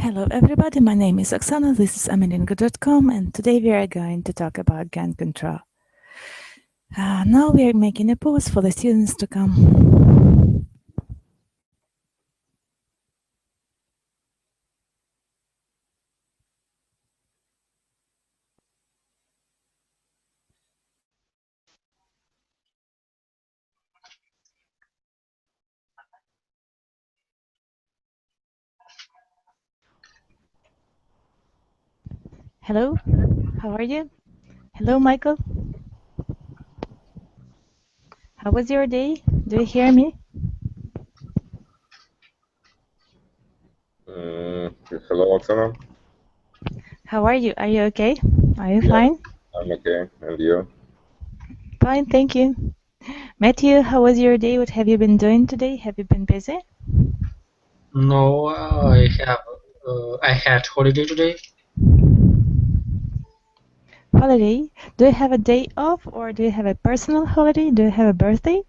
Hello everybody, my name is Oksana, this is Amilingo.com, and today we are going to talk about gun control. Now we are making a pause for the students to come. Hello, how are you? Hello, Michael. How was your day? Do you hear me? Hello, Oksana. How are you? Are you okay? Are you Yeah, fine? I'm okay. And you? Fine, thank you. Matthew, how was your day? What have you been doing today? Have you been busy? No, I had holiday today. Holiday? Do you have a day off or do you have a personal holiday? Do you have a birthday?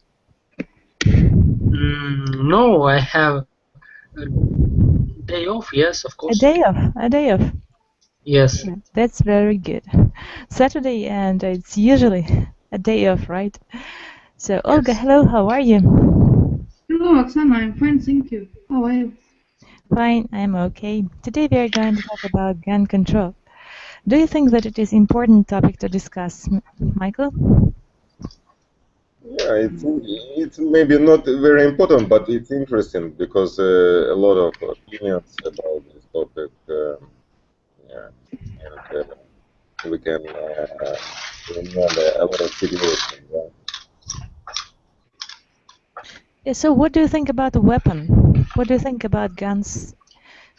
No, I have a day off. Yes, of A course. day off, a day off. Yes. Yeah, that's very good. Saturday, and it's usually a day off, right? So, Olga, Yes. hello, how are you? Hello, Oksana. I'm fine, thank you. How are you? Fine, I'm okay. Today we are going to talk about gun control. Do you think that it is important topic to discuss, Michael? Yeah, it's maybe not very important, but it's interesting because a lot of opinions about this topic. Yeah, and we can remember a lot of situations. Yeah. Yeah, so what do you think about the weapon? What do you think about guns?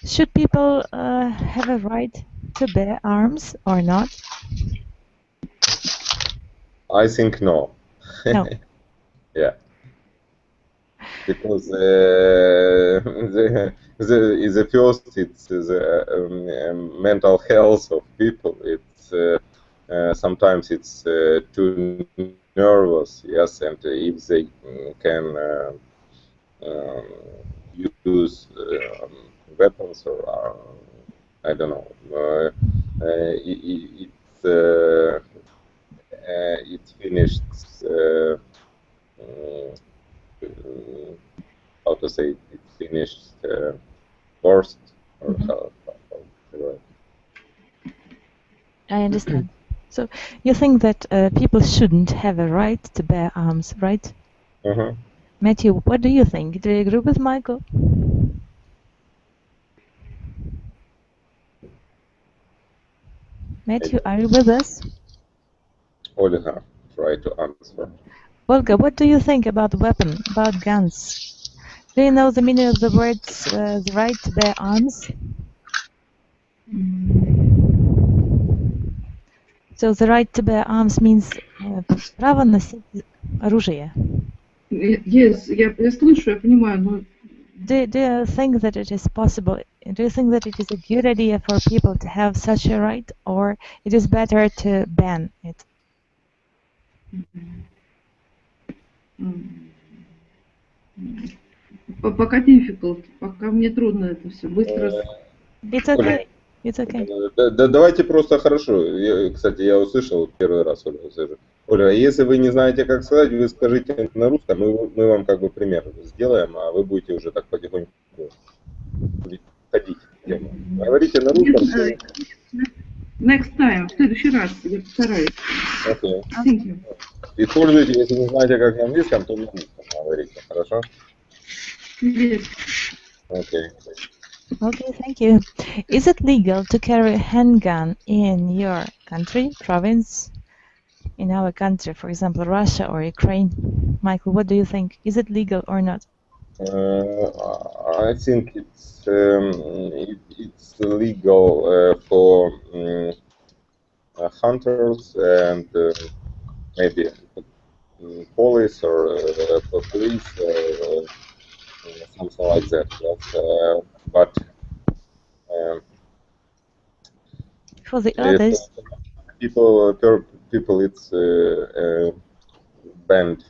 Should people have a right to bear arms or not? I think no. No. Yeah, because the first it's the mental health of people. It's sometimes it's too nervous, yes, and if they can use weapons or I don't know, it's finished. How to say it? It's finished first or how I understand. So you think that people shouldn't have a right to bear arms, right? Matthew, what do you think? Do you agree with Michael? Matthew, are you with us? Olga, try to answer. Olga, what do you think about weapon, about guns? Do you know the meaning of the words the right to bear arms? So the right to bear arms means право носить оружие. Yes, я слышу, я понимаю, но... Do you think that it is possible? Do you think that it is a good idea for people to have such a right, or it is better to ban it? Пока difficult, пока мне трудно это все быстро. It's okay. It's okay. Давайте просто хорошо. Кстати, я услышал первый раз, Оля, услышал. Оля, если вы не знаете, как сказать, вы скажите на русском, мы вам как бы пример сделаем, а вы будете уже так потихоньку ходить в тему. Говорите на русском. Next time, в следующий раз я постараюсь. Okay. Thank you. Используйте, если не знаете, как на английском, то на русском говорите, хорошо? Yes. Okay. Okay, thank you. Is it legal to carry a handgun in your country, province, in our country, for example, Russia or Ukraine? Michael, what do you think? Is it legal or not? I think it's legal for hunters and maybe police or police or something like that. Yes, but for the others, people, it's banned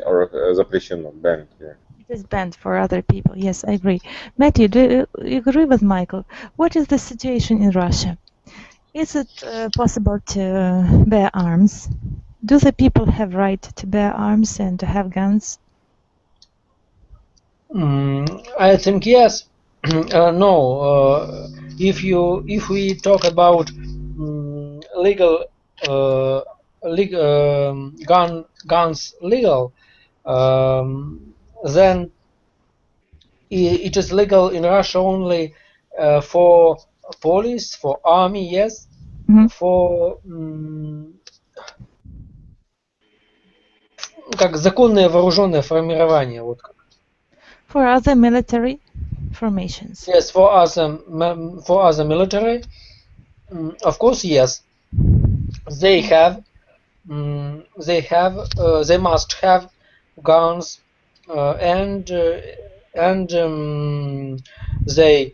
or запрещено, banned. Yeah. It is banned for other people. Yes, I agree. Matthew, do you agree with Michael? What is the situation in Russia? Is it possible to bear arms? Do the people have right to bear arms and to have guns? I think yes. No. If we talk about legal guns legal, then it is legal in Russia only for police, for army, yes, for как законное вооруженное формирование, вот как. For other military formations. Yes, for other military, of course, yes. They must have guns, and they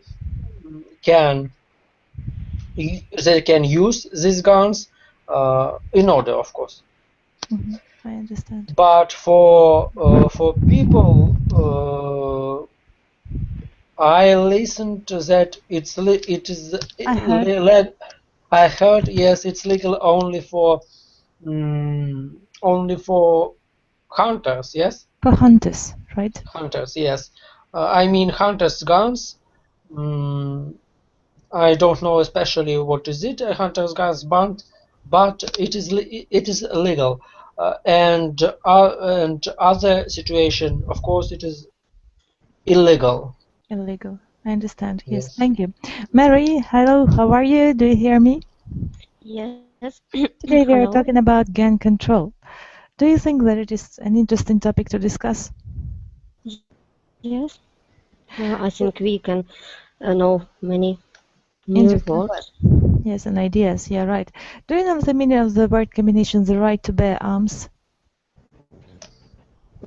can use these guns in order, of course. I understand. But for people, I listened to that I heard yes, it's legal only for hunters, yes. For hunters, right? Hunters, yes. I mean hunters' guns. I don't know especially what is it, hunters' guns, but it is legal. And other situation, of course, it is illegal. Illegal. I understand. Yes, thank you. Mary, hello. How are you? Do you hear me? Yes. Today we are talking about gun control. Do you think that it is an interesting topic to discuss? Yes. I think we can know many new words. Yes, and ideas. Yeah, right. Do you know the meaning of the word combination, the right to bear arms?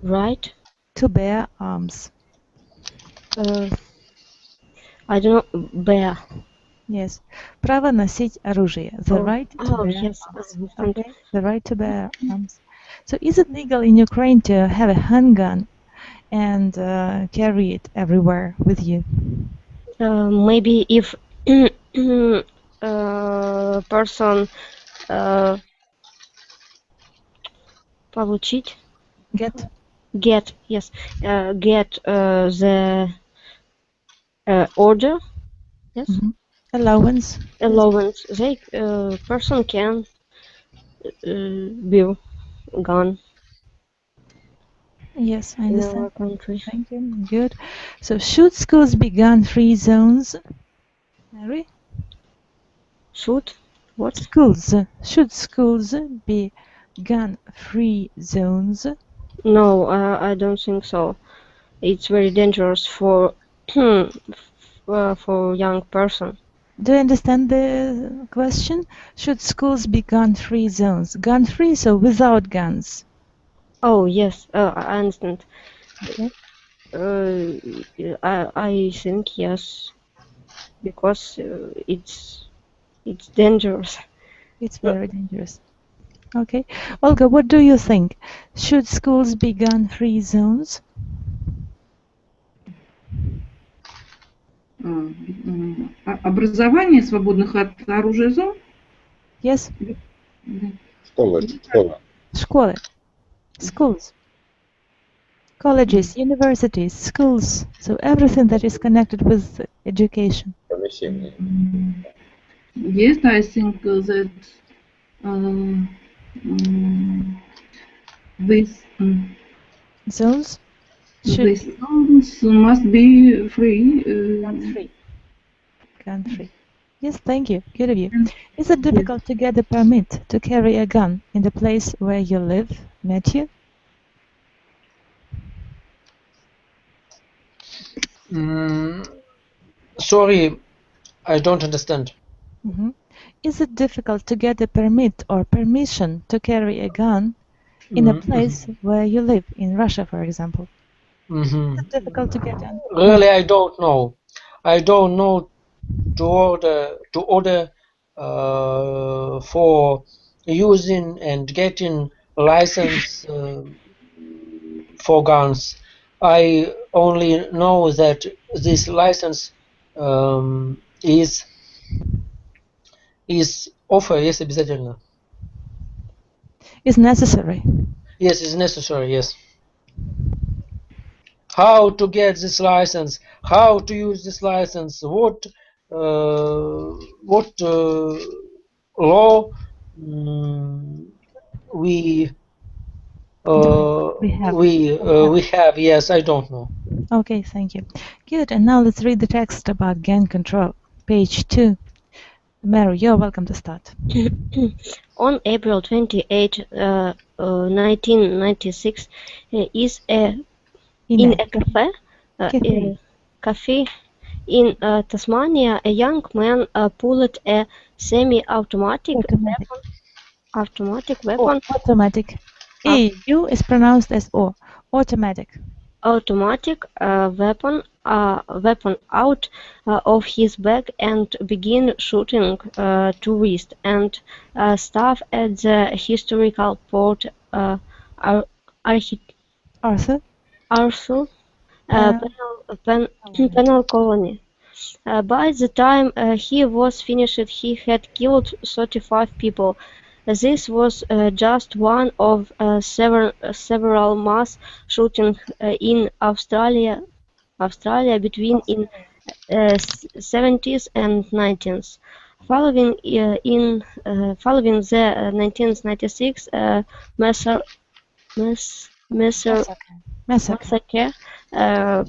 Right? To bear arms. I don't know. Bear. Yes. Право носить оружие. The right to bear yes. arms. Okay. The right to bear arms. So is it legal in Ukraine to have a handgun and carry it everywhere with you? Maybe if person получить. Get yes. Get the order. Yes. Allowance. They person can bear gun. Yes, I understand. In our country. Thank you. Good. So should schools be gun-free zones? Mary? Should? What? Schools. Should schools be gun-free zones? No, I don't think so. It's very dangerous for for young person. Do you understand the question? Should schools be gun-free zones? Gun-free, so without guns. Oh yes, I understand. Okay. I think yes, because it's dangerous. It's very dangerous. Okay. Olga, what do you think? Should schools be gun-free zones? Образование свободных от оружия зон? Yes. Школы. Schools. Colleges, universities, schools. So everything that is connected with education. Помещение. Yes, I think that these zones must be free. Gun-free. Yes, thank you. Good of you. Is it difficult to get a permit to carry a gun in the place where you live, Matthew? Sorry, I don't understand. Is it difficult to get a permit or permission to carry a gun in a place where you live, in Russia, for example? Is it difficult to get one? Really, I don't know. I don't know to order for using and getting license for guns. I only know that this license is offer, yes, обязательно. Is necessary. Yes, it's necessary, yes. How to get this license, how to use this license, what law we have, yes, I don't know. Okay, thank you. Good, and now let's read the text about GAN control. Page 2. Mary, you're welcome to start. On April 28, 1996, in a cafe in Tasmania, a young man pulled a semi-automatic weapon. Automatic. U is pronounced as O. Automatic. Automatic weapon out of his bag and begin shooting tourists and staff at the historical port Arthur. Penal colony. By the time he was finished, he had killed 35 people. This was just one of several mass shootings in Australia between in 70s and 90s. Following the 1996 massacre,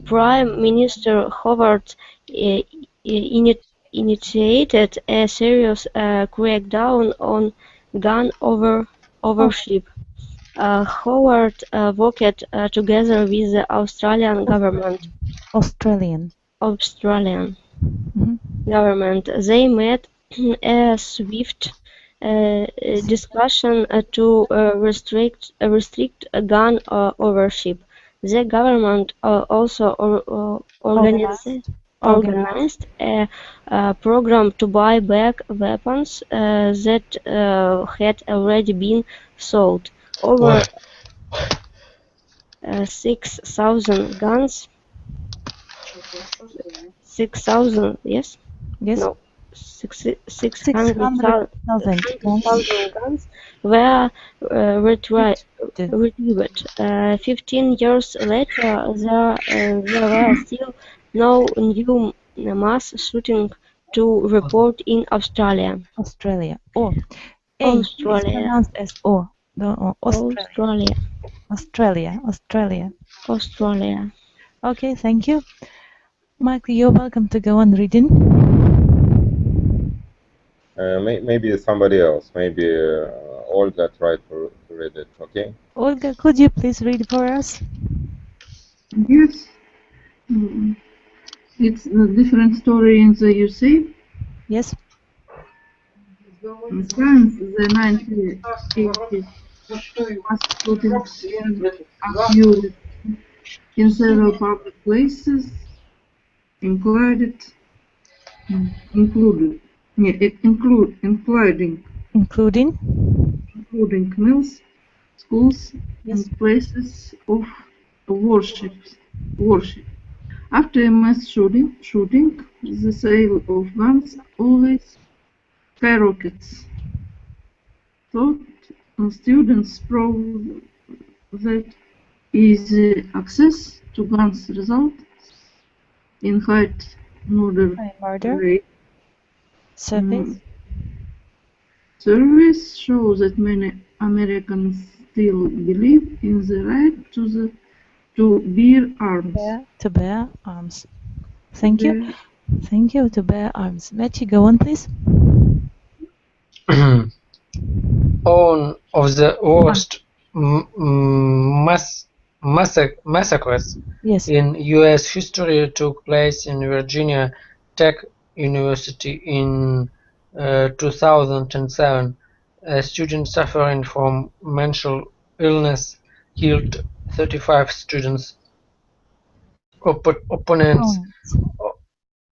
Prime Minister Howard initiated a serious crackdown on gun ownership. Howard worked together with the Australian government. Australian government. They made a swift discussion to restrict gun ownership. The government also organized a program to buy back weapons that had already been sold. Over 6,000 guns. 6,000, yes? Yes. No. 600,000 guns were retrieved. 15 years later, there were still no new mass shooting to report in Australia. O. Australia. It's pronounced as O. No, Australia. Okay, thank you. Michael, you're welcome to go on reading. Maybe somebody else. Maybe Olga tried to read it. Okay. Olga, could you please read for us? Yes. It's a different story in the USA. Yes. In France, the 1980s mass shootings occurred in several public places, including mills, schools, and places of worship. After a mass shooting, the sale of guns always skyrockets. So students prove that easy access to guns results in high murder rate. Surveys show that many Americans still believe in the right to bear arms. To bear arms. Thank you. Thank you. To bear arms. Matthew, go on, please. One of the worst massacres in U.S. history took place in Virginia Tech University in 2007. A student suffering from mental illness killed 35 students. Opponents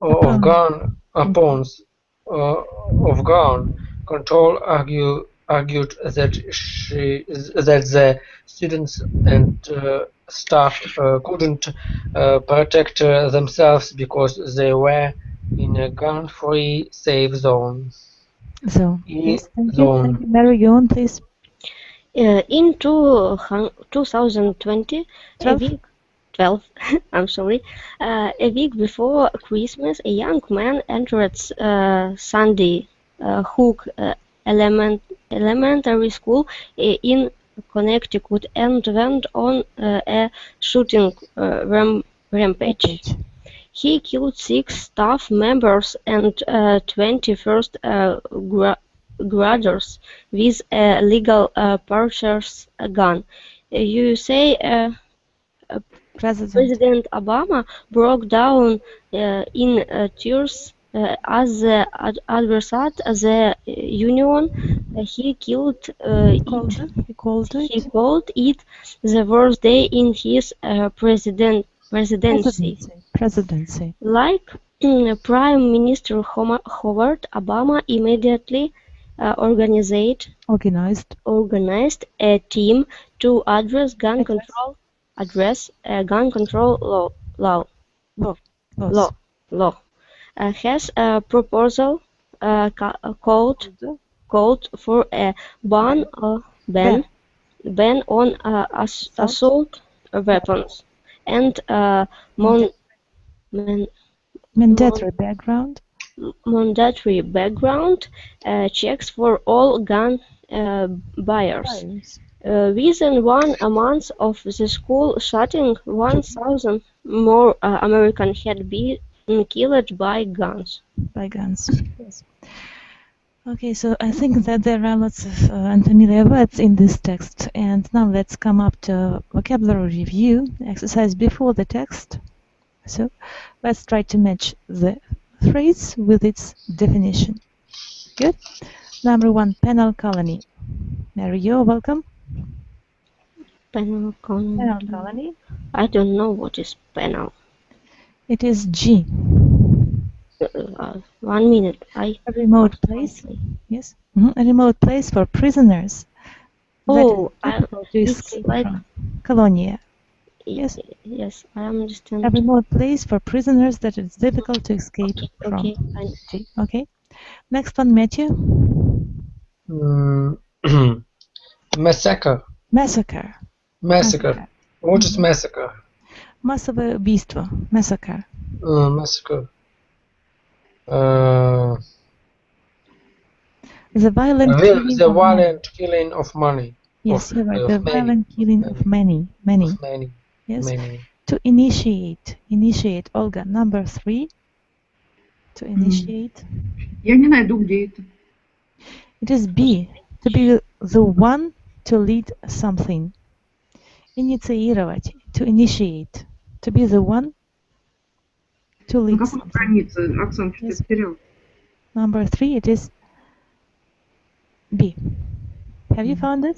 of gun control argued that the students and staff couldn't protect themselves because they were in a gun-free safe zone. So, E yes, thank you. zone. Thank you. Mary, go on, please. In 2020, a 12. week 12, I'm sorry, a week before Christmas, a young man entered Sandy Hook Elementary School in Connecticut and went on a shooting rampage. He killed 6 staff members and 20 first graders with a legal purchase gun. You say President Obama broke down in tears as the adversary the Union. He called it the worst day in his presidency. Like Prime Minister Howard Obama immediately organized a team to address gun control law. Has a proposal called for a ban on assault weapons and mandatory background checks for all gun buyers. Within 1 month of the school shutting, 1,000 more Americans had been killed by guns. Yes. Okay, so I think that there are lots of unfamiliar words in this text, and now let's come up to vocabulary review exercise before the text. So let's try to match the phrase with its definition. Good. Number 1, penal colony. Mary, you're welcome. Penal colony. I don't know what is penal. It is G. 1 minute. A remote place. Yes. A remote place for prisoners. Oh, it's like from. Colonia. Yes. Yes, I understand. A remote place for prisoners that it's difficult to escape from. Okay. Okay. Next one, Matthew. Massacre. What is massacre? Массовое убийство. Massacre. Massacre. The violent killing of many. Yes, you're right. The violent killing of many. Yes. Many. To initiate. Olga, number 3. To initiate. Я не найду, где это. It is B. To be the one to lead something. Инициировать. To initiate. To be the one to lead something. На какой странице, Оксана, что-то потерял? Number 3, it is B. Have you found it?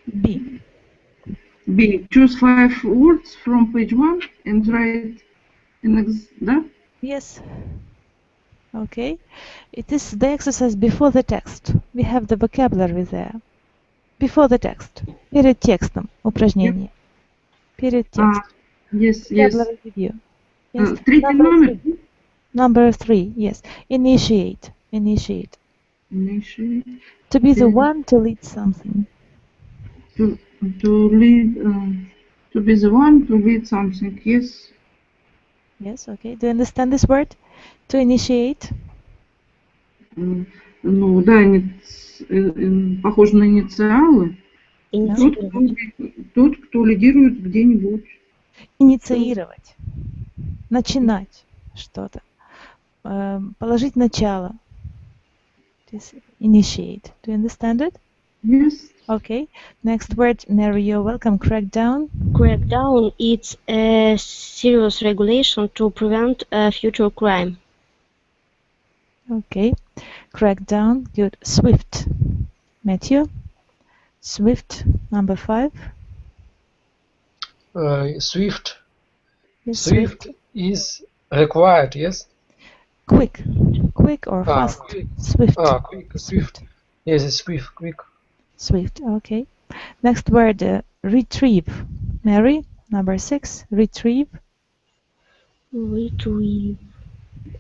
B. B. Choose 5 words from page 1 and write да? Yes. Okay. It is the exercise before the text. We have the vocabulary there. Before the text. Перед текстом. Упражнение. Перед текстом. Yes. Review. Yes. Третий номер. Number 3, yes. Initiate. To be the one to lead something. To be the one to lead something, yes. Yes, okay. Do you understand this word? To initiate? Ну, да, похоже на инициалы. Тот, кто лидирует где-нибудь. Инициировать. Начинать что-то. Положить начало. Initiate. Do you understand it? Yes. Okay. Next word, Mary, you're welcome. Crackdown. Crackdown is a serious regulation to prevent future crime. Okay. Crackdown. Good. Swift. Matthew. Swift. Number 5. Swift. Yes, Swift is required, yes? Quick or fast. Quick. Swift. Quick. Swift. Yes, it's swift. Quick. Swift. Okay. Next word, retrieve. Mary, number 6, retrieve. Retrieve.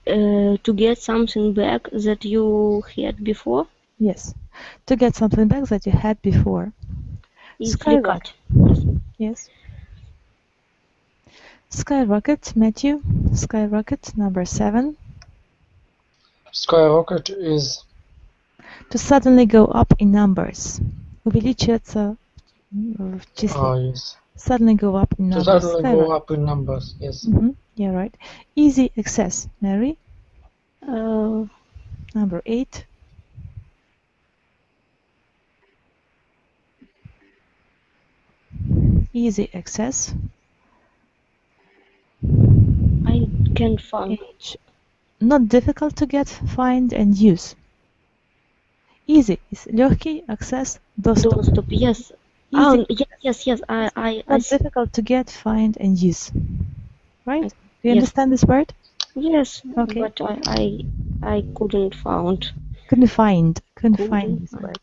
To get something back that you had before. Yes, to get something back that you had before. Is Skyrocket. recut. Yes. Skyrocket, Matthew. Skyrocket, number 7. Skyrocket is To suddenly go up in numbers. Увеличиваться в числе. yes. Suddenly go up in To numbers. suddenly go up in numbers. Yes. Yeah, right. Easy access. Mary, number 8. Easy access. I can't find. Not difficult to get, find and use. Easy is легкий, access, доступ. Доступ. Yes. Easy. Yes. I Not difficult to get, find and use. Right? Do you Yes. understand this word? Yes. Okay. But I couldn't find. Couldn't find this word.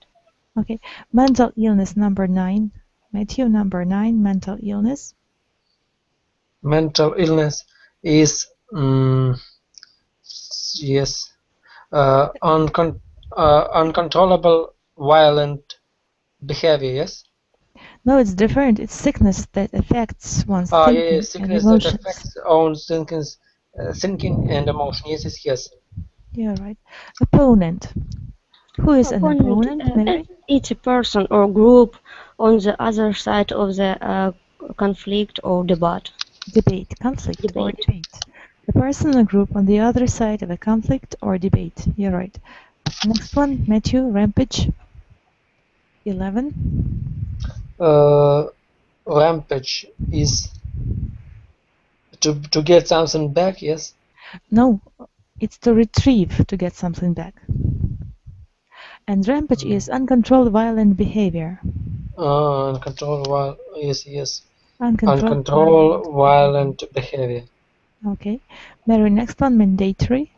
Okay. Mental illness, number 9. Matthew, number 9, mental illness. Mental illness is yes, uncontrollable violent behavior. Yes. No, it's different. It's sickness that affects one's thinking Yes, and sickness that emotions. affects own thinking and emotion. Yes. Yeah, right. Opponent. Who is an opponent, Mary? It's a person or group on the other side of the conflict or debate. Debate, conflict or debate. A person or group on the other side of a conflict or debate. You're right. Next one, Matthew, rampage. 11. Rampage is to get something back. Yes. No, it's to retrieve, to get something back. And rampage is uncontrolled violent behavior. Uncontrolled. Yes. Uncontrolled violent behavior. Okay. Mary, next one, mandatory.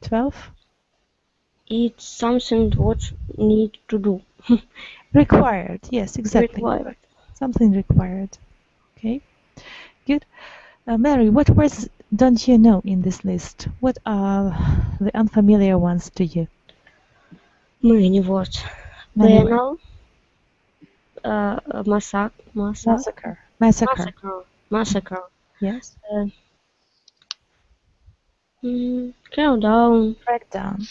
12. It's something what need to do. Required. Yes, exactly. Required. Something required. Okay. Good. Mary, what words don't you know in this list? What are the unfamiliar ones to you? Many words. Many Penal. Massacre. Massacre. Yes. Crackdown. Crackdown.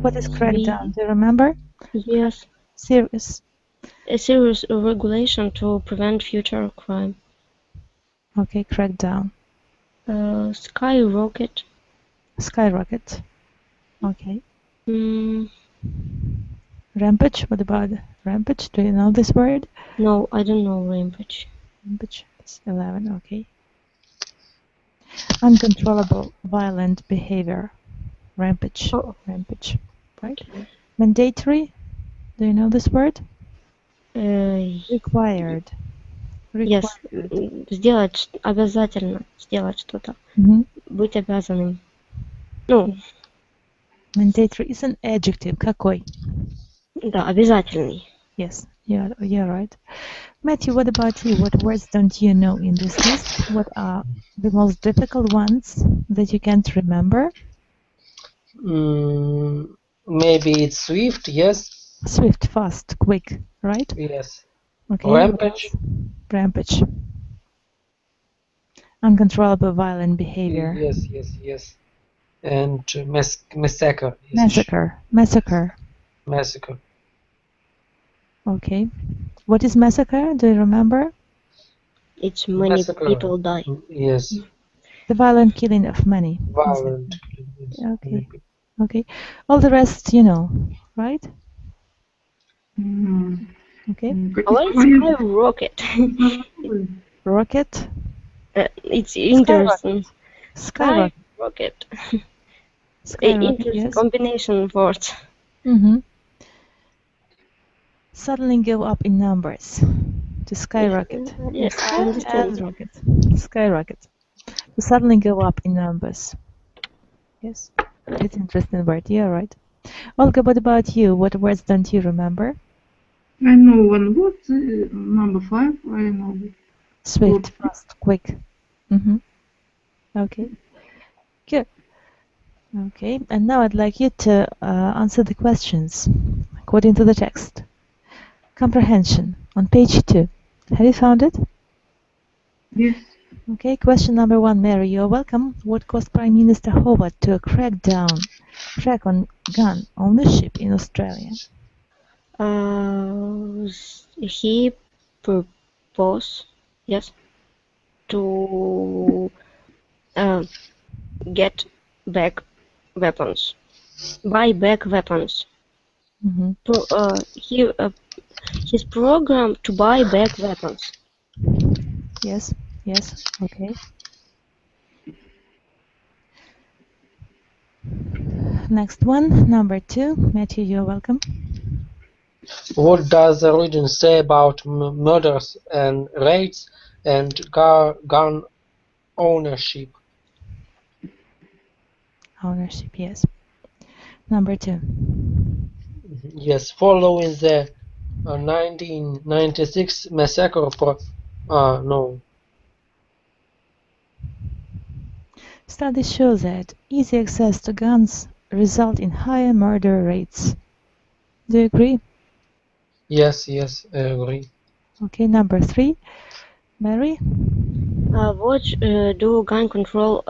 What is crackdown? Do you remember? Yes. Serious. A serious regulation to prevent future crime. Okay, crackdown. Skyrocket. Skyrocket. Okay. Rampage. What about rampage? Do you know this word? No, I don't know rampage. Rampage. It's 11. Okay. Uncontrollable violent behavior. Rampage. Oh. Rampage. Right. Mandatory. Do you know this word? Yes. Required. Сделать обязательно. Сделать что-то. Быть обязанным. Ну. Mandatory is an adjective. Какой? Да, обязательный. Yes, you're right. Matthew, what about you? What words don't you know in this list? What are the most difficult ones that you can't remember? Maybe it's swift. Yes. Swift, fast, quick, right? Yes. Okay. Rampage. Rampage. Uncontrollable violent behavior. Yes. And massacre. Massacre. Okay. What is massacre? Do you remember? It's many people die. Yes. The violent killing of many. Violent. Okay. All the rest you know, right? Okay. Skyrocket. Rocket. It's interesting. Skyrocket. Interesting combination of words. Suddenly go up in numbers. To skyrocket. Yes, I understand. Rocket. Skyrocket. To suddenly go up in numbers. Yes. It's an interesting word. Yeah, right. Olga, what about you? What words don't you remember? I know one word, number 5, I know it. Swift, fast, quick. Okay, good. Okay, and now I'd like you to answer the questions according to the text. Comprehension on page 2. Have you found it? Yes. Okay, question number 1, Mary, you're welcome. What caused Prime Minister Howard to crack on gun ownership in Australia? He proposed, yes, to get back weapons, buy back weapons. His program to buy back weapons. Yes, okay. Next one, number 2, Matthew, you're welcome. What does the religion say about murders and raids and gun ownership? Ownership, yes. Number 2. Yes, following the 1996 massacre no. Studies show that easy access to guns result in higher murder rates. Do you agree? Yes, I agree. Okay, number 3, Mary. What do gun control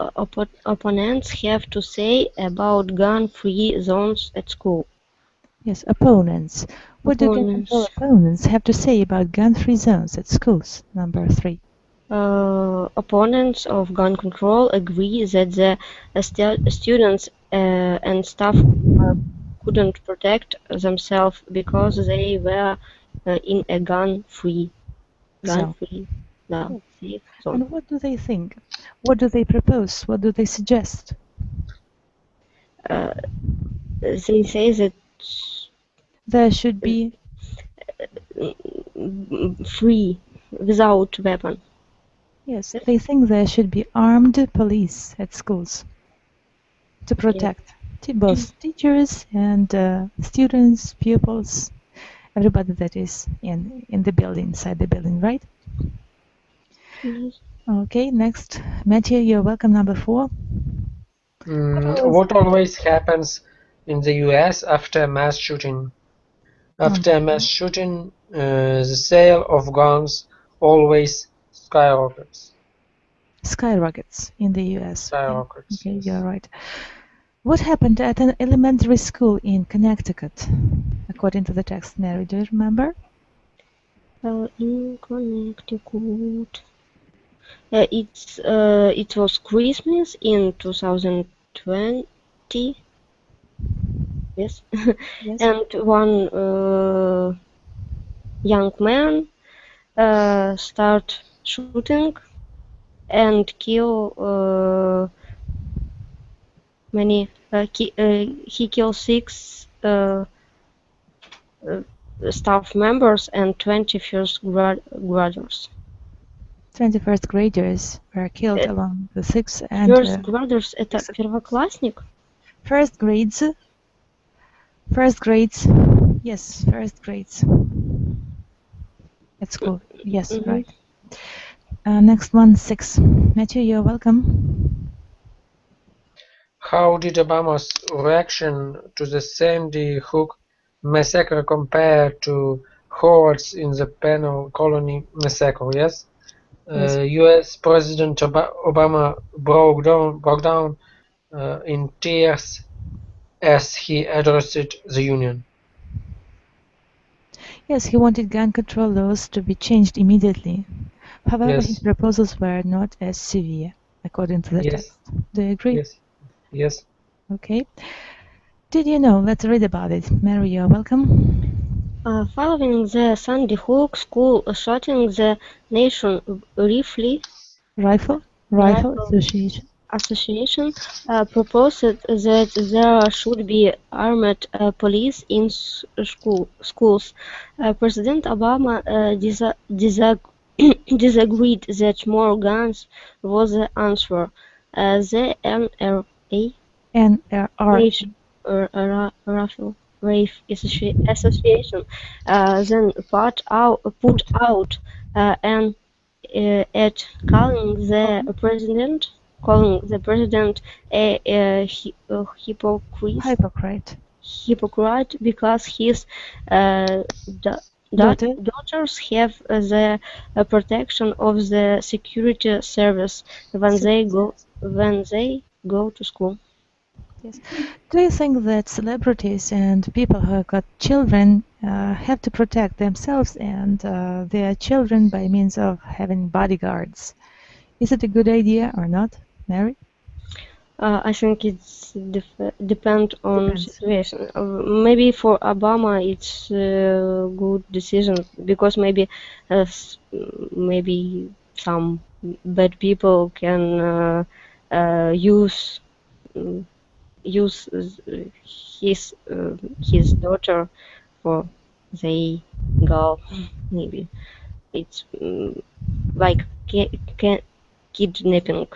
opponents have to say about gun-free zones at school? Yes, opponents. What do gun control opponents have to say about gun-free zones at schools? Number 3. Opponents of gun control agree that the students and staff couldn't protect themselves because they were in a gun-free zone. And what do they think? What do they propose? What do they suggest? They say that there should be free, without weapon. Yes, they think there should be armed police at schools to protect both teachers and students, pupils, everybody that is in the building, inside the building, right? Yes. Okay, next. Matthew, you're welcome, number 4. What always happens in the US after a mass shooting? After a mass shooting, the sale of guns always skyrockets. Skyrockets in the US. Skyrockets. Okay, you're right. What happened at an elementary school in Connecticut, according to the text? Mary, do you remember? In Connecticut. It was Christmas in 2020. Yes. Yes. And one young man start shooting and kill many. He killed 6 staff members and 21st graders. 21st graders were killed along the 6 and... First graders, это первоклассник? First grades. Yes, first grades. At school. Yes, right. Next one, 6. Matthew, you're welcome. How did Obama's reaction to the Sandy Hook massacre compare to Howard's in the penal colony massacre? Yes. U.S. President Obama broke down in tears as he addressed the Union. Yes, he wanted gun control laws to be changed immediately. However, his proposals were not as severe, according to the text. Do you agree? Yes. Okay. Did you know? Let's read about it. Mary, you're welcome. Following the Sandy Hook school shooting, the Nation Rifle Association proposed that there should be armed police in schools. President Obama disagreed that more guns was the answer. The NRA Nation Rifle Association then put out an ad calling the president a hypocrite because his daughters have the protection of the security service when they go to school. Yes. Do you think that celebrities and people who have got children have to protect themselves and their children by means of having bodyguards? Is it a good idea or not, Mary? I think it's depend on situation. Maybe for Obama it's a good decision because maybe some bad people can use his daughter for they go. Maybe it's like kidnapping,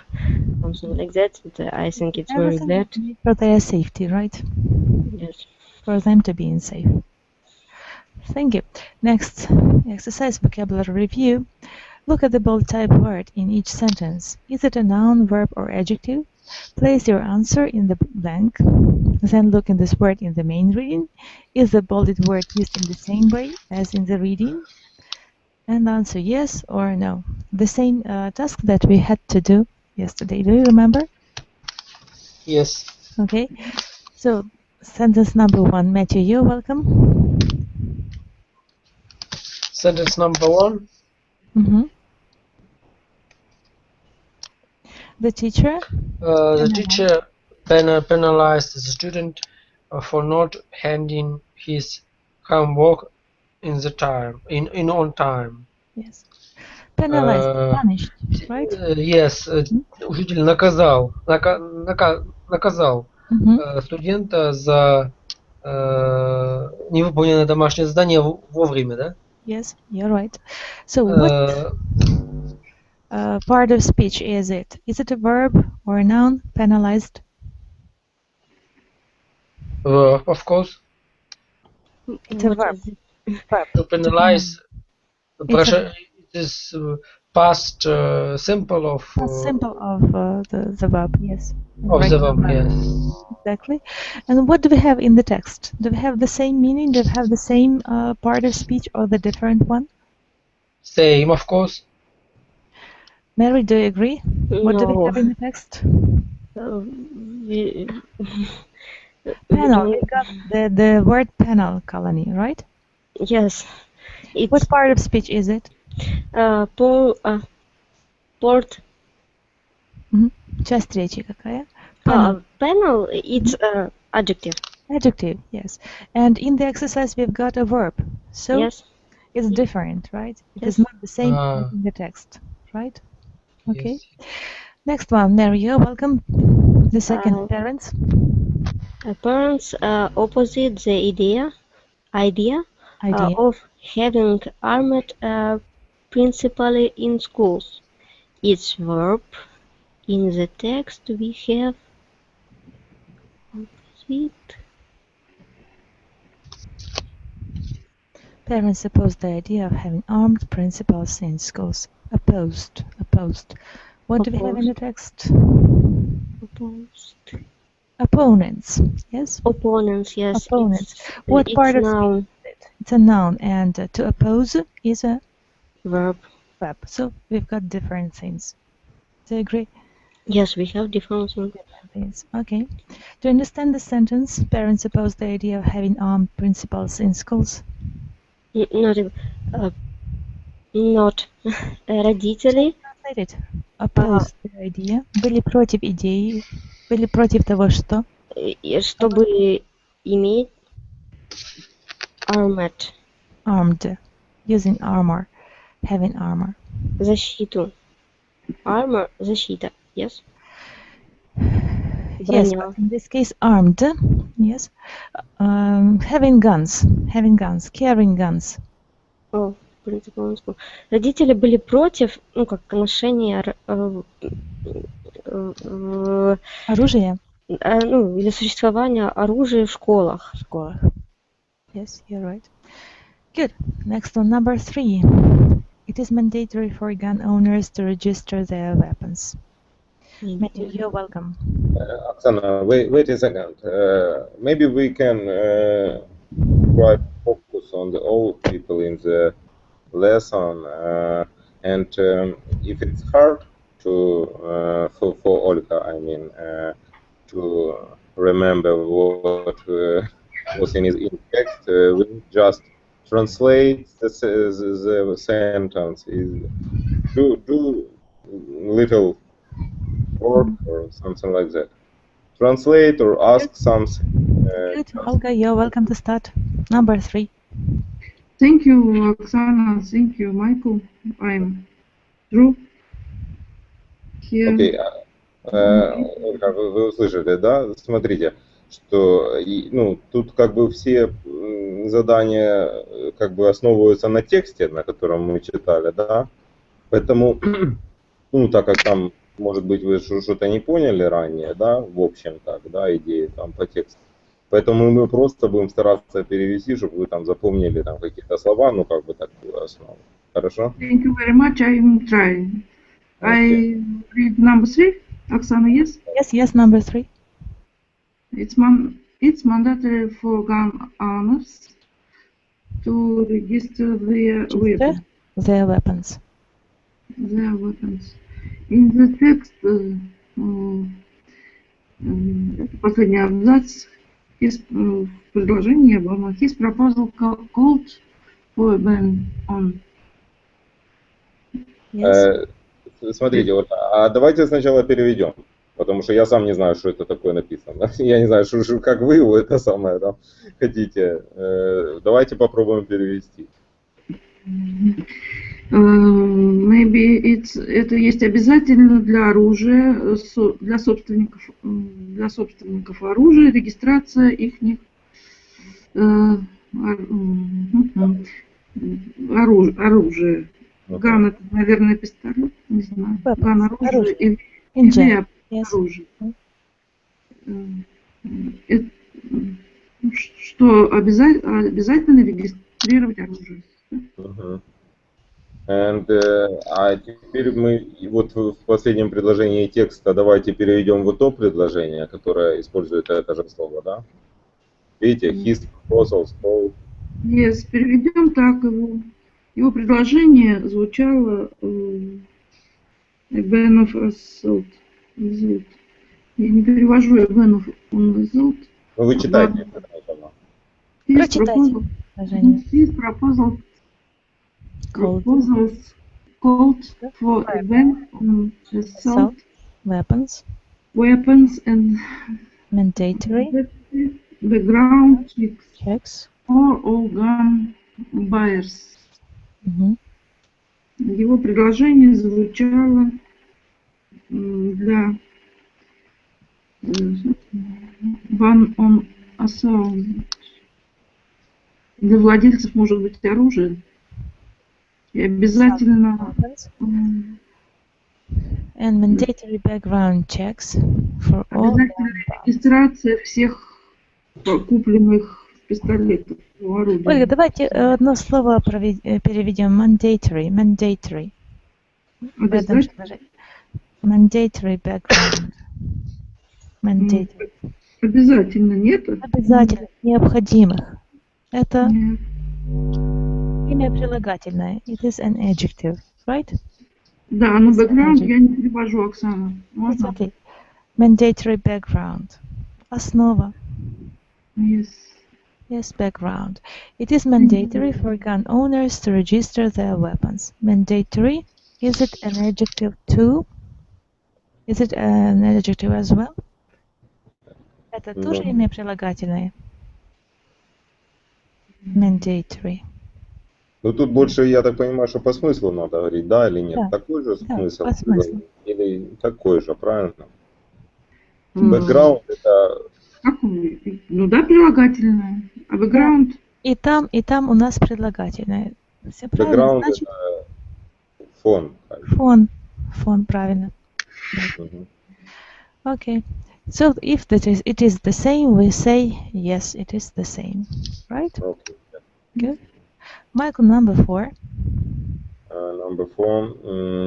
something like that. I think it's very bad. For their safety, right? Yes. For them to be safe. Thank you. Next exercise, vocabulary review. Look at the bold type word in each sentence. Is it a noun, verb, or adjective? Place your answer in the blank. Then look in this word in the main reading. Is the bolded word used in the same way as in the reading? And answer yes or no. The same task that we had to do yesterday. Do you remember? Yes. Okay. So, sentence number 1. Matthew, you're welcome. Sentence number 1. The teacher? The teacher penalized the student for not handing his homework in on time. Yes. Penalized, punished, right? Yes. Учитель наказал студента за невыполненное домашнее задание вовремя, да? Yes, you're right. So what part of speech is it? Is it a verb or a noun? Penalized? Of course. It's a verb. To penalize. It is past simple of. Simple of the verb. Yes. Of the verb. Yes. Exactly. And what do we have in the text? Do we have the same meaning? Do we have the same part of speech or the different one? Same, of course. Mary, do you agree? What do we have in the text? Panel. We got the word panel, Kalani, right? Yes. What part of speech is it? Port. Часть речи какая? Panel, it's adjective. Adjective, yes. And in the exercise we've got a verb. So yes. It's different, right? It is not the same in the text, right? Okay. Yes. Next one, Mary, you're welcome. The second, parents. Parents opposite the idea of having armed principally in schools. It's verb. In the text we have opposite. Parents oppose the idea of having armed principals in schools. Opposed. What do we have in the text? Opposed. Opponents. Yes. Opponents. Yes. Opponents. What part of noun? It's a noun, and to oppose is a verb. So we've got different things. Do you agree? Yes, we have different things. Okay. To understand the sentence, parents oppose the idea of having armed principals in schools. Not родители. Oppose the idea. Были против идеи. Были против того, что? Чтобы иметь armed. Using armor. Having armor. Защиту. Armor, защита. Yes. Yes, but in this case, armed. Yes. Having guns. Carrying guns. Родители были против, ношения оружия. Или существования оружия в школах. Yes, you're right. Good. Next one, number 3. It is mandatory for gun owners to register their weapons. Matthew, you're welcome. Oksana, wait a second. Maybe we can try to focus on the old people in the lesson, and if it's hard to for Olga, I mean, to remember what was in text, we just translate the sentence. Do little work or something like that. Translate or ask something. Good. Olga, you're welcome to start. Number 3. Thank you, Oksana. Thank you, Michael. I'm Drew. Here. Окей. Ольга, вы услышали, да? Смотрите, что тут как бы все задания как бы основываются на тексте, на котором мы читали, да? Поэтому, так как там, может быть, вы что-то не поняли ранее, да, в общем так, да, идеи там по тексту. Поэтому мы просто будем стараться перевести, чтобы вы там запомнили там какие-то слова, как бы такую основу. Хорошо? Thank you very much. I'm trying. I read number 3. Oksana, yes? Yes, number 3. It's mandatory for gun owners to register their weapons. Their weapons. Their weapons. In the text, последний абзац, his предложение, his proposal called for a ban on. Yes. Смотрите, а давайте сначала переведем, потому что я сам не знаю, что это такое написано. Я не знаю, как вы его это самое там хотите. Давайте попробуем перевести. Maybe это есть обязательно для оружия, для собственников оружия, регистрация их оружия. Ган это, наверное, пистолет, не знаю. Ган оружие или оружие. Что обязательно регистрировать оружие. А теперь мы вот в последнем предложении текста давайте переведем вот то предложение, которое использует это же слово, да? Видите, his proposals called. Yes, переведем так его. Его предложение звучало ban of assault. Я не перевожу ban of assault. Вы читайте. Прочитайте. His proposals called for a ban on assault weapons and mandatory background checks for all gun buyers. Его предложение звучало для ban on assault. Для владельцев может быть оружие. И обязательно and mandatory background checks for all. Обязательно регистрация всех купленных пистолетов. Ольга, давайте одно слово переведем. Mandatory. Mandatory background. Mandatory. Обязательно нет? Обязательно. Необходимых. Это имя прилагательное. It is an adjective, right? Да, но background я не перевожу, Оксана. Можно? Okay. Mandatory background. Основа. Yes. Yes, background. It is mandatory for gun owners to register their weapons. Mandatory, is it an adjective too? Is it an adjective as well? Это тоже имя прилагательное. Mandatory. Тут больше, я так понимаю, что по смыслу надо говорить, да или нет? Да. Такой же смысл? По смыслу. Или такой же, правильно? Бэкграунд это... Ну да, прилагательное. А бэкграунд? И там у нас прилагательное. Все правильно. Бэкграунд Значит, это фон. Фон, правильно. Окей. So if it is the same, we say yes, it is the same, right? Okay. Good. Michael, number 4. Number 4,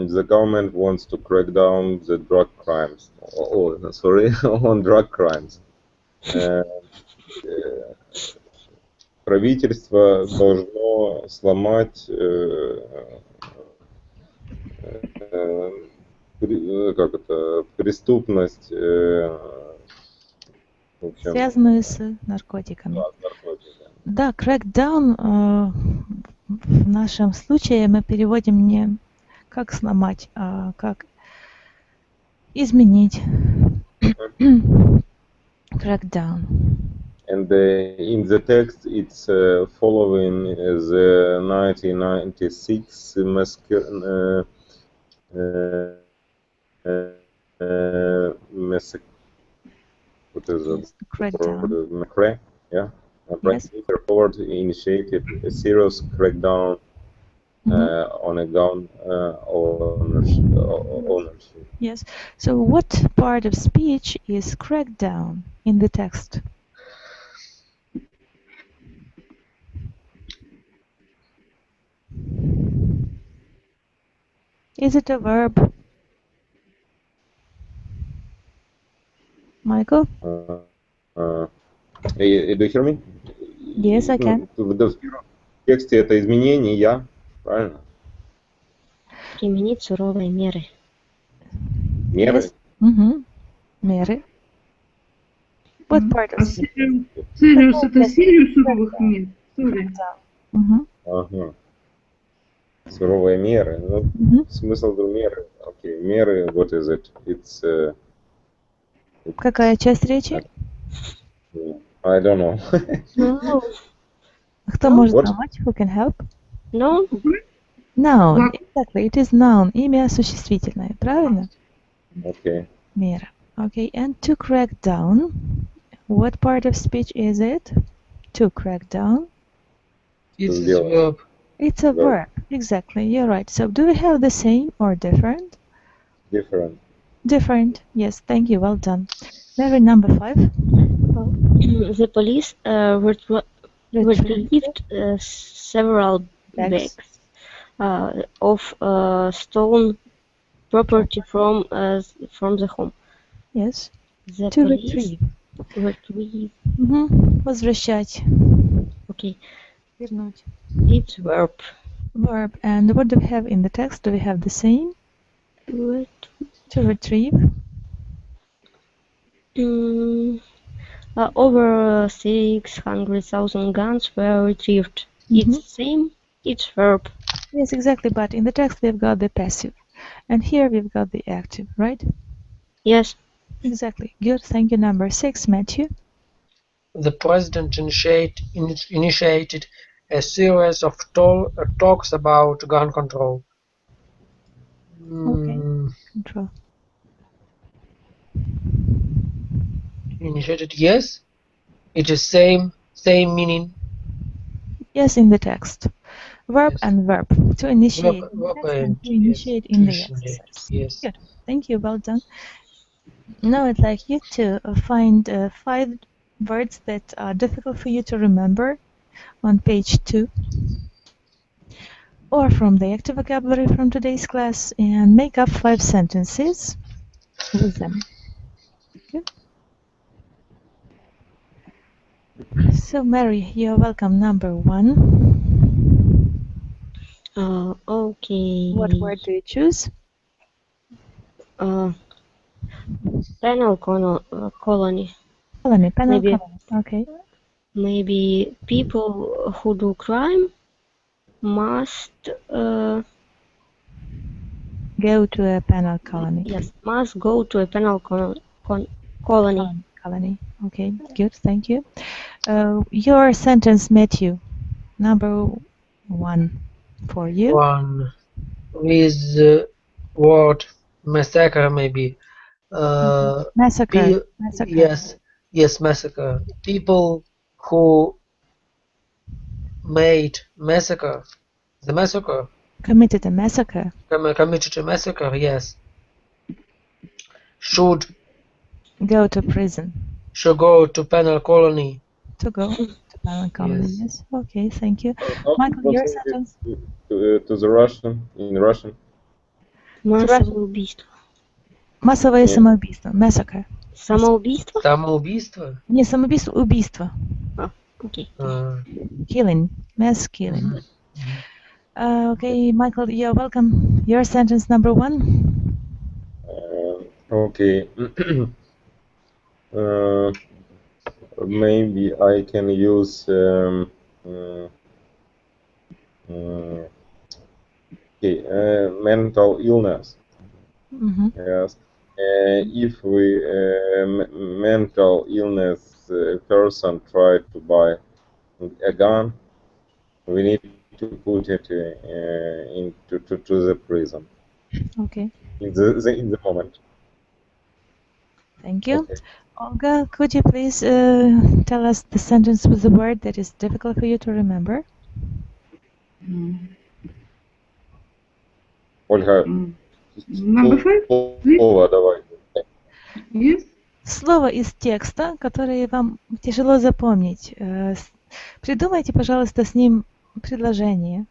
the government wants to crack down the drug crimes. Sorry, on drug crimes. Правительство должно сломать преступность, в общем, Связанную с наркотиками. да, с наркотиками. Да, crackdown в нашем случае мы переводим не как сломать, а как изменить. Crackdown. And in the text, it's following the 1996 massacre. What is it? Crackdown. Yeah. Yes. Prime Report initiated a serious crackdown on a gun ownership. Yes. So what part of speech is crackdown in the text? Is it a verb? Michael? Do you hear me? Yes, I can. В тексте это изменение «я», правильно? Применить суровые меры. Меры? Yes. Меры. What part of speech? Serious, это серию суровых мер. Sorry. Ага. Суровые меры. Ну, смысл меры. Окей, меры, what is it? It's... Какая часть речи? I don't know. No. Кто может What? помочь? Who can help? No. Noun. Exactly. It is noun. Имя существительное. Правильно? Okay. Мера. Okay. And to crack down. What part of speech is it? To crack down. It's a verb. It's a verb. Exactly. You're right. So do we have the same or different? Different. Different. Yes. Thank you. Well done. Mary, number 5. The police retrieved several bags of stolen property from the home. Yes. The To police retrieve. Возвращать. Okay. Вернуть. It's verb. Verb. And what do we have in the text? Do we have the same? To retrieve. Over 600,000 guns were retrieved. It's the same. It's verb. Yes, exactly. But in the text we've got the passive, and here we've got the active, right? Yes. Exactly. Good. Thank you. Number 6, Matthew. The president initiated a series of talks about gun control. Okay. Control. Initiated, yes. It is same meaning. Yes, in the text. Verb Yes. and verb. To initiate. Verb And to and initiate in the yes, exercise. yes. Good. Thank you. Well done. Now I'd like you to find 5 words that are difficult for you to remember on page 2, or from the active vocabulary from today's class, and make up 5 sentences with them. Okay. So Mary, you're welcome. Number 1. Okay. What word do you choose? Penal colony. Penal Maybe. colony. Okay. Maybe people who do crime must Go to a penal colony. must go to a penal colony. Colony. Okay. Good. Thank you. Your sentence, Matthew. Number 1 for you. 1 with word massacre, maybe. Massacre. Yes, massacre. People who made massacre, the massacre. Committed a massacre. Committed a massacre, yes. Should Go to prison. Should go to penal colony. To go to penal colony. Yes. Yes. Okay. Thank you. How Michael, to your translate it sentence. to the Russian, in Russian? Массовое убийство. Массовое Нет. самоубийство. Massacre. Самоубийство? Самоубийство? Не самоубийство, убийство. Окей. Killing. Mass killing. Okay, Michael, you're welcome. Your sentence number 1. Okay. Maybe I can use mental illness. Yes. If we mental illness person try to buy a gun, we need to put it into the prison. Okay. In the moment. Thank you. Okay. Olga, could you please tell us the sentence with the word that is difficult for you to remember? Ольга, Number 5, please. слово давай. Yes. Слово из текста, которое вам тяжело запомнить. Придумайте, пожалуйста, с ним предложение.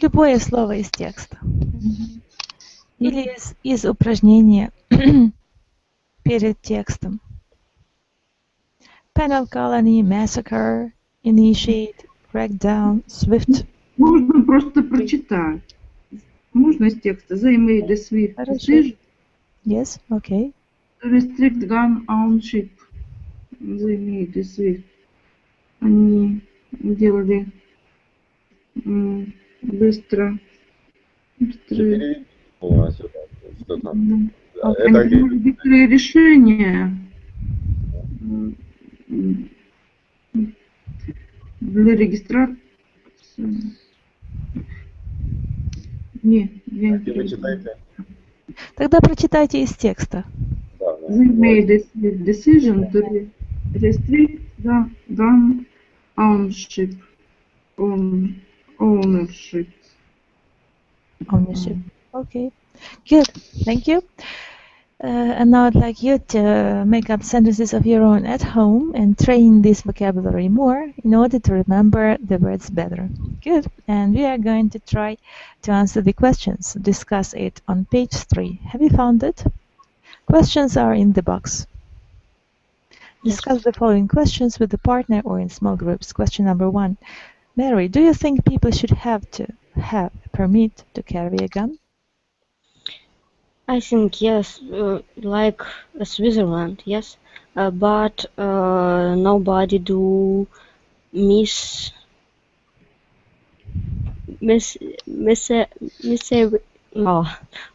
Любое слово из текста. Или из упражнения перед текстом. Penal colony, massacre, initiate, crackdown, swift. Можно просто прочитать. Можно из текста. They made a swift decision Yes, okay. to restrict gun ownership. They made a swift. Они делали быстро. Переведи слово сюда. Что там? Они приняли быстрые решения для регистрации. Не, я не Вы читаете? Тогда прочитайте из текста. Да, They made a decision to restrict the gun ownership. Ownership. Ownership. Okay. Good. Thank you. And now I'd like you to make up sentences of your own at home and train this vocabulary more in order to remember the words better. Good. And we are going to try to answer the questions. Discuss it on page 3. Have you found it? Questions are in the box. Discuss the following questions with the partner or in small groups. Question number 1. Mary, do you think people should have to have a permit to carry a gun? I think yes, like Switzerland, yes, but nobody do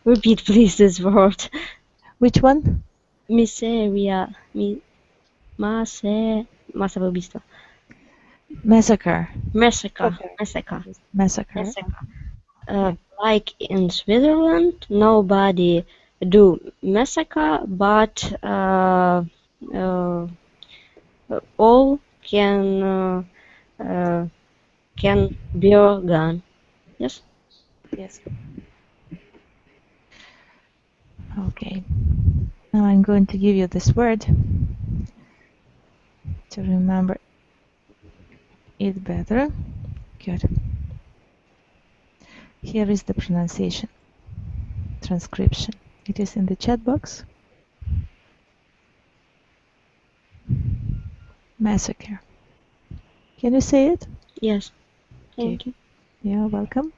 repeat please this word. Which one? Miseria, массовое убийство. Massacre. Massacre. Like in Switzerland, nobody do massacre, but all can bear gun. Yes. Yes. Okay. Now I'm going to give you this word to remember it better. Good. Here is the pronunciation transcription. It is in the chat box. Massacre. Can you say it? Yes. Thank you. You're welcome.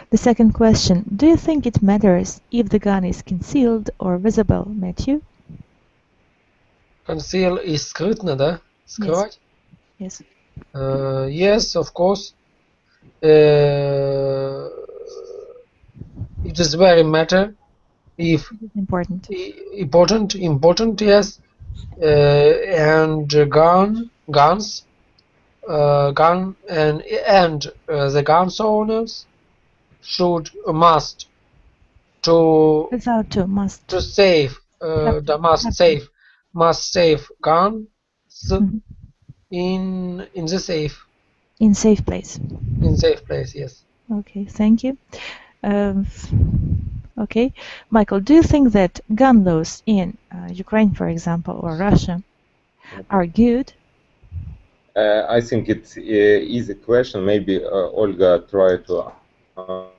The second question. Do you think it matters if the gun is concealed or visible, Matthew? Conceal is скрытно, да? Скрывать? Yes. Yes, of course. It is very matter if Important. important, yes. And guns and the guns owners must Without to, must. to save must save guns in the safe. In safe place. In safe place, yes. Okay, thank you. Okay, Michael, do you think that gun laws in Ukraine, for example, or Russia, are good? I think it's an easy question. Maybe Olga try to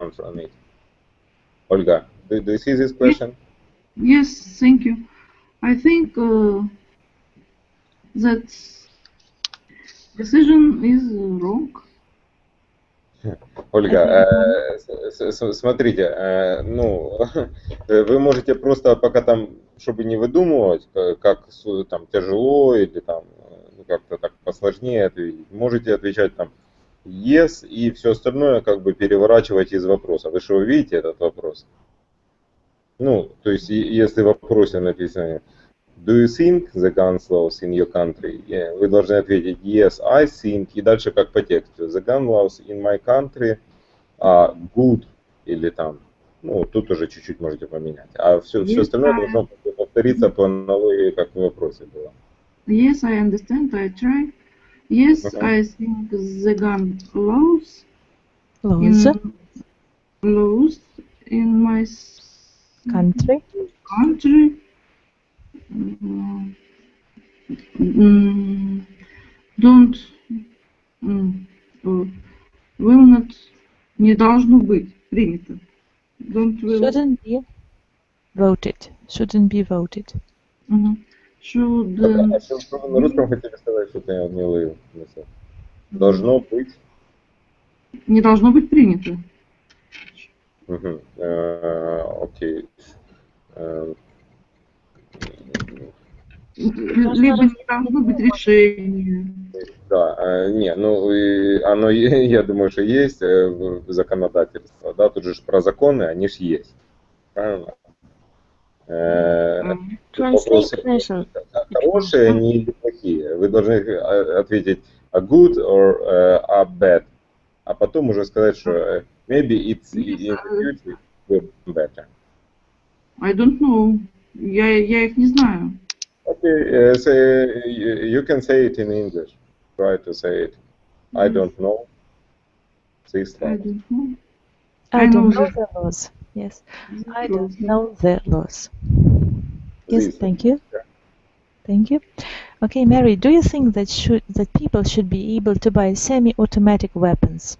answer on it. Olga, do you see this question? Yes, thank you. I think that decision is wrong. Ольга, смотрите, ну, вы можете просто пока там, чтобы не выдумывать, как там тяжело или там как-то так посложнее ответить, можете отвечать там yes и все остальное как бы переворачивать из вопроса. Вы что, видите этот вопрос? Ну, то есть, если в вопросе написано Do you think the gun laws in your country? Yeah, вы должны ответить yes, I think, и дальше как по тексту. The gun laws in my country are good, или там, ну, тут уже чуть-чуть можете поменять. А все остальное должно повториться по аналогии, как в вопросе было. Yes, I understand, I try. Yes, I think the gun laws in my Country? Don't will not, не должно быть принято. Don't will. Shouldn't be voted. Shouldn't be voted. Shouldn't. А что вы на русском хотели сказать, что-то я не уловил. Должно быть. Не должно быть принято. Окей. Либо не должно быть решения. Да, не, ну оно, я думаю, что есть законодательство, да, тут же про законы, они же есть, правильно? Вопросы хорошие, они или плохие. Вы должны ответить a good or a bad, а потом уже сказать, что maybe it's in the future will be better. I don't know. Я их не знаю. Okay, say, you can say it in English. Try to say it. I don't know. This I don't know. I don't know the laws. Yes, I don't know the laws. Yes, thank you. Thank you. Okay, Mary, do you think that people should be able to buy semi-automatic weapons?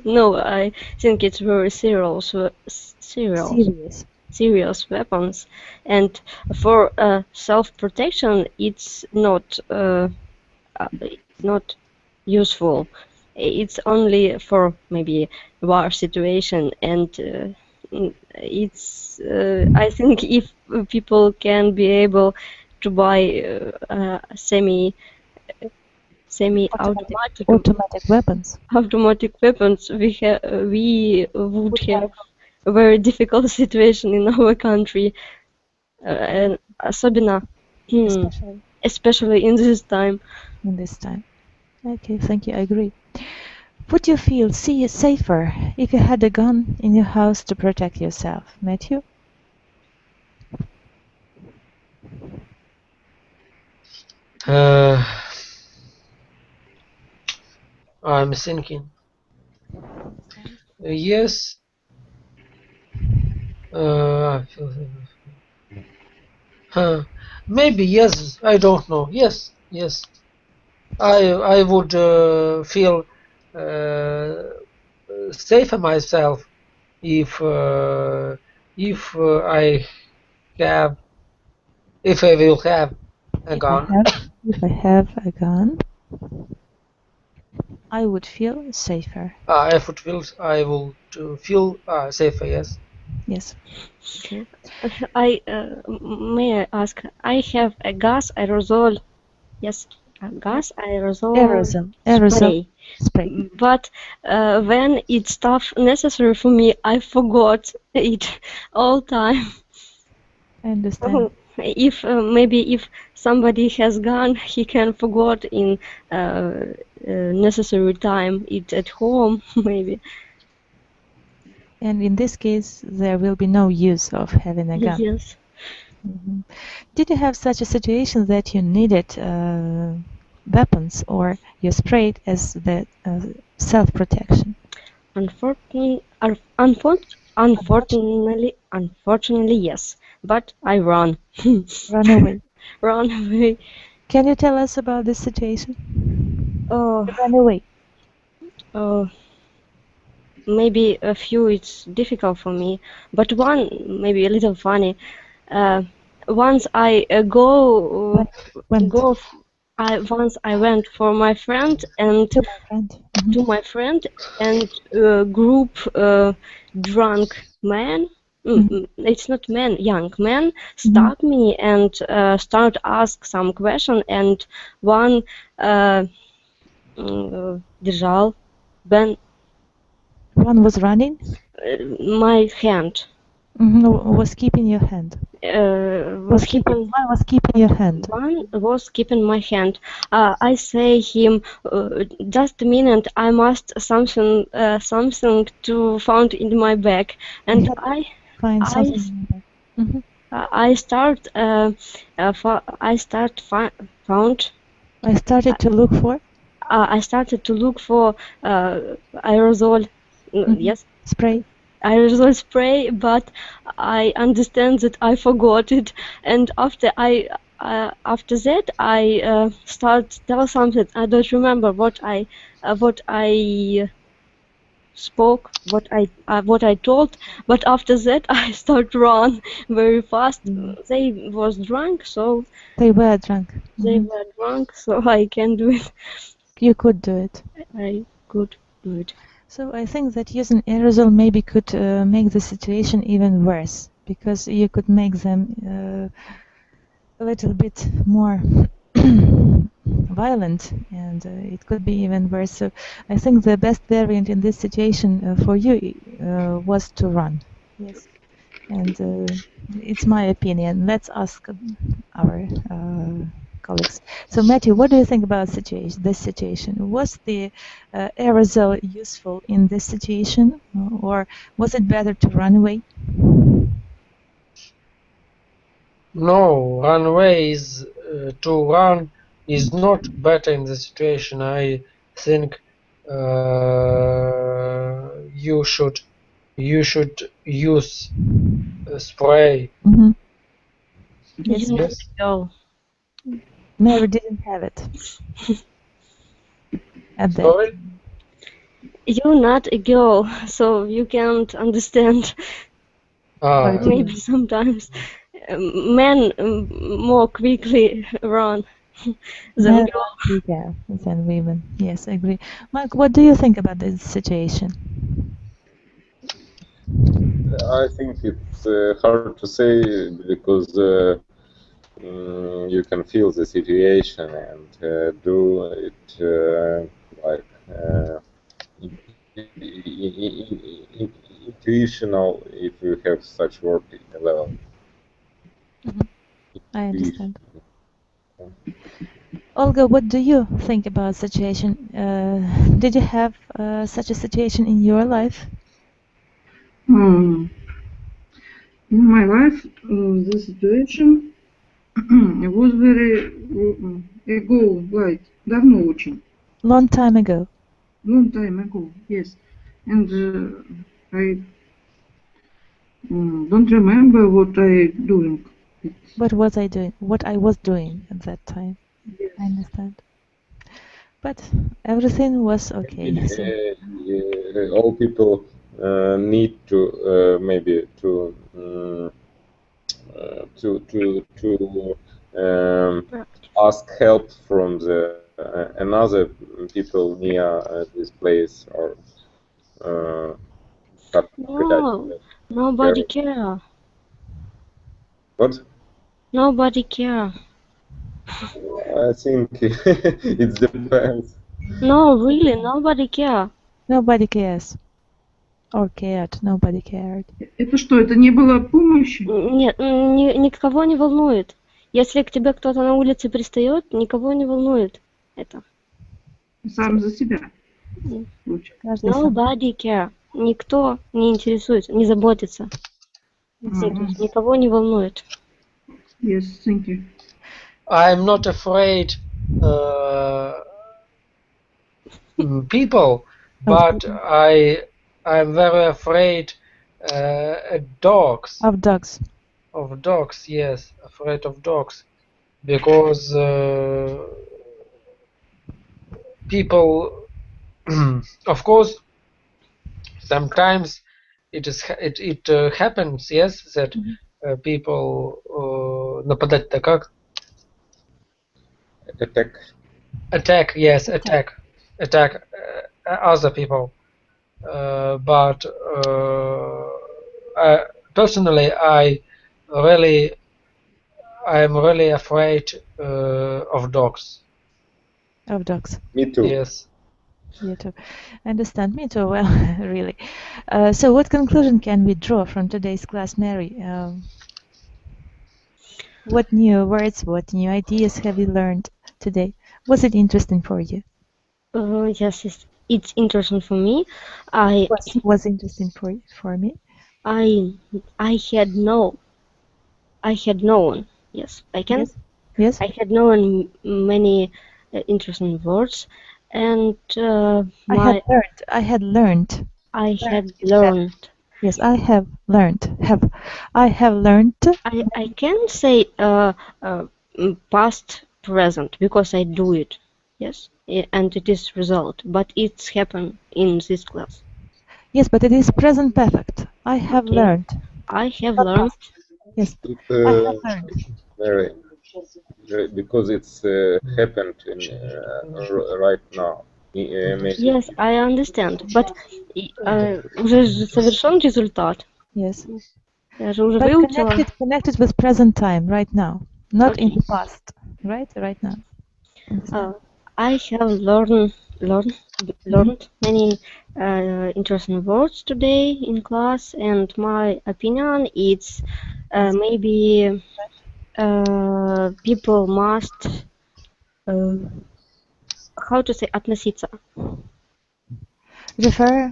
No, I think it's very serious weapons, and for self-protection, it's not useful. It's only for maybe war situation, and it's. I think if people can be able to buy semi-automatic weapons. Automatic weapons, we would have a very difficult situation in our country, and especially in this time. Okay, thank you. I agree. Would you feel safer if you had a gun in your house to protect yourself, Matthew? I'm thinking. Yes. I feel. Maybe yes. I don't know. Yes. I would feel safer myself if I will have a gun. If I have a gun, I would feel safer. I would feel safer. Yes. Yes. Okay. May I ask? I have a gas aerosol. Yes, a gas aerosol spray. But when it's stuff necessary for me, I forgot it all time. I understand. If maybe if somebody has gun, he can forget in necessary time it at home maybe. And in this case, there will be no use of having a gun. Yes. Did you have such a situation that you needed weapons or you sprayed as the self-protection? Unfortunately, Unfortunately, yes. But I run. Run away. Run away. Can you tell us about this situation? Oh, Run away. maybe a few it's difficult for me, but one maybe a little funny. Once I once I went for my friend and To my friend. to my friend and group drunk man. It's not men, young men stopped me and start ask some question, and one держал One was running. my hand. Was keeping your hand. One One was keeping your hand. One was keeping my hand. I say him, just a minute. I must something to found in my bag, and I Find something. I start found. I started to look for. I started to look for aerosol. Yes, spray. Aerosol spray, but I understand that I forgot it, and after that I start tell something. I don't remember what I spoke, what I told, but after that I start run very fast. They was drunk, so they were drunk. They were drunk, so I can do it. You could do it. I could do it. So I think that using aerosol maybe could make the situation even worse, because you could make them a little bit more violent, and it could be even worse. So I think the best variant in this situation for you was to run. Yes, and it's my opinion. Let's ask our colleagues. So Matthew, what do you think about this situation? Was the aerosol useful in this situation, or was it better to run away? No, runaway is to run is not better in the situation. I think you should use spray. Yes, Yes. Go. Mary didn't have it. At that. Sorry? You're not a girl, so you can't understand. Maybe sometimes men more quickly run than girls. Than women. Yes, I agree. Mike, what do you think about this situation? I think it's hard to say, because you can feel the situation and do it like intuitional, if you have such word level. I understand. Olga, what do you think about situation? Did you have such a situation in your life? In my life, the situation was very ago, like давно очень. Long time ago. Long time ago, yes. And I don't remember what I doing. What was I doing? What I was doing at that time. Yes. I understand. But everything was okay. So. All people need to maybe to ask help from the another people near this place, or no, nobody care. What? Nobody care. I think it depends. No, really, nobody care. Nobody cares. Or cared. Nobody cared. Это что, это не было помощи? Нет, никого не волнует. Если к тебе кто-то на улице пристает, никого не волнует это. Сам за себя. Nobody care. Никто не интересуется, не заботится. Никого не волнует. Yes, thank you. I'm not afraid people, but I'm very afraid Dogs. Of dogs. Of dogs, yes, afraid of dogs, because people, of course, sometimes it happens, yes, that people нападать-то как? Attack. Attack other people. But personally, I am really afraid of dogs. Of dogs. Me too. Yes. You too. I understand. Me too. Well, really. So, what conclusion can we draw from today's class, Mary? What new words, what new ideas have you learned today? Was it interesting for you? Yes, it's interesting for me. Was interesting for me. I had known. Yes, I can. Yes. I had known many interesting words, and I had learned. Yes, I have learned. I have learned. I can say past present because I do it. Yes, and it is result, but it's happened in this class. Yes, but it is present perfect. I have learned. I have learned. Yes, I have learned. Mary, because it's happened right now. Yes, I understand, but уже совершен результат. Yes. Я же уже But выучила. connected with present time right now, not in the past. Right now. I have learned many interesting words today in class, and my opinion is maybe people must how to say относиться. Refer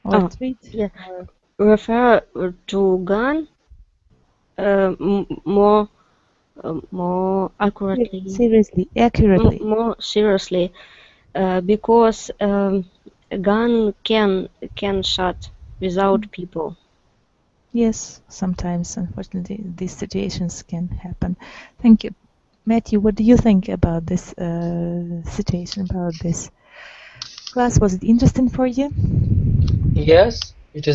or treat. Yeah. Refer to gun more accurately. Accurately. More seriously, because a gun can shot without people. Yes, sometimes, unfortunately, these situations can happen. Thank you. Matthew, what do you think about this situation, about this class? Was it interesting for you? Yes, it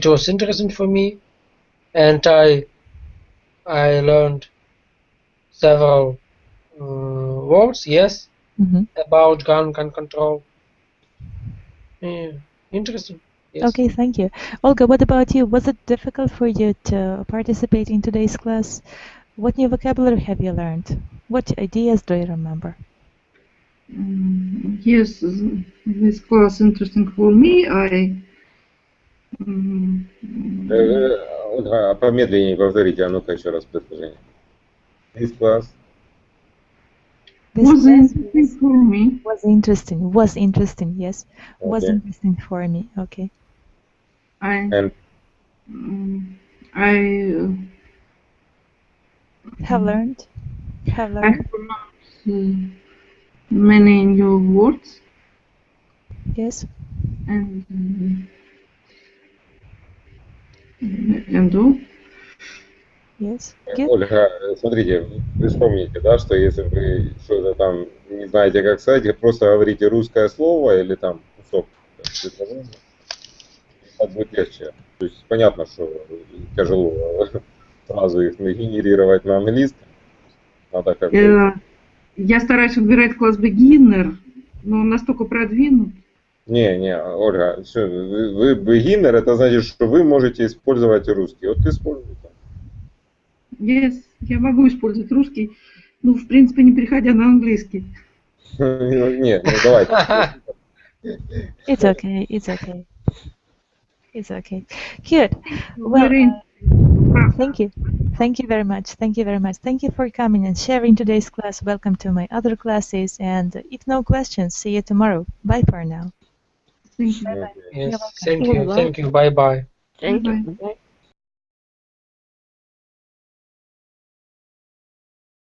was interesting for me, and I learned several words, yes, about gun control. Interesting. Yes. Okay, thank you. Olga, what about you? Was it difficult for you to participate in today's class? What new vocabulary have you learned? What ideas do you remember? Yes, this class interesting for me. Ольга, помедленнее повторите, а ну-ка еще раз предложение. This class was interesting for me. Was interesting, yes. Okay. Was interesting for me, okay. I have learned. I have learned many new words. Yes. And Yes. Ольга, смотрите, вы вспомните, да, что если вы что-то там не знаете, как сказать, просто говорите русское слово или там кусок предложения, так будет легче. То есть понятно, что тяжело сразу их генерировать на английском. Надо как бы... Я стараюсь выбирать класс beginner, но он настолько продвинут. Не, Ольга, все, вы beginner, это значит, что вы можете использовать русский. Вот используйте. Yes, я могу использовать русский, ну, в принципе, не переходя на английский. Нет, ну давайте. It's okay. Good. Well, thank you. Thank you very much. Thank you for coming and sharing today's class. Welcome to my other classes. And if no questions, see you tomorrow. Bye for now. Thank you. Yes, thank you. Bye bye. Thank you. Bye.